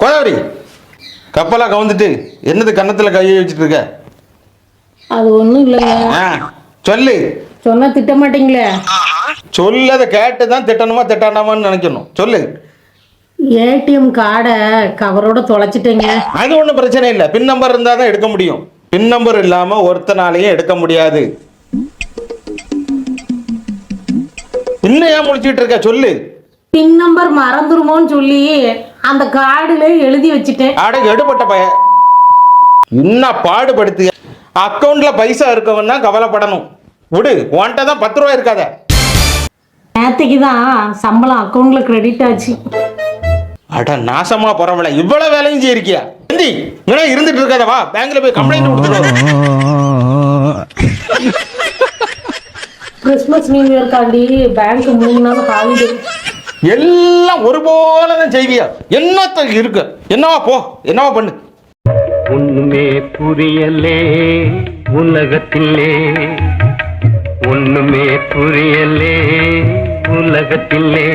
கோதாவரி கப்பலா கவுந்துட்டு என்னது கன்னத்துல கையை வச்சுட்டு இருக்க? அது ஒண்ணும் இல்லைங்க. சொல்லு. சொன்னா திட்ட மாட்டீங்களே? சொல்லத கேட்டுதான் திட்டணுமா திட்டாண்டாமான்னு நினைக்கணும். சொல்லு. ஏடிஎம் கார்டை கவரோட தொலைச்சிட்டேங்க. அது ஒன்றும் பிரச்சனை இல்லை. பின் நம்பர் இருந்தால் தான் எடுக்க முடியும். பின் நம்பர் இல்லாமல் ஒருத்தனாலையும் எடுக்க முடியாது. இன்னும் ஏன் முடிச்சுட்டு இருக்க? சொல்லு. பின் நம்பர் மறந்துருமோன்னு சொல்லி அந்த கார்டுல எழுதி வச்சுட்டேன். அட எடுபட்ட பய, இன்னும் பாடுபடுத்து. அக்கௌண்ட்ல பைசா இருக்கவன் தான் கவலைப்படணும். விடு, உன்கிட்ட தான் 10 ரூபா இருக்காத. நேற்றுக்கு தான் சம்பளம் அக்கௌண்ட்ல கிரெடிட் ஆச்சு. அட நாசமா போறவள, இவ்வளவு வேலையும் செய்யிருக்கியா? இருந்துட்டு இருக்காத, வா பேங்க்ல போய் கம்ப்ளைண்ட் கொடுத்துருவோம். கிறிஸ்மஸ் நியூ இயர் காண்டி பேங்க் 3 நாள் ஹாலிடே. எல்லாம் ஒரு போலதான் செய்வியா? என்னத்த இருக்கு? என்னவா போ, என்னவா பண்ணு. ஒண்ணுமே புரியலே உலகத்திலே, ஒண்ணுமே புரியலே உலகத்திலே.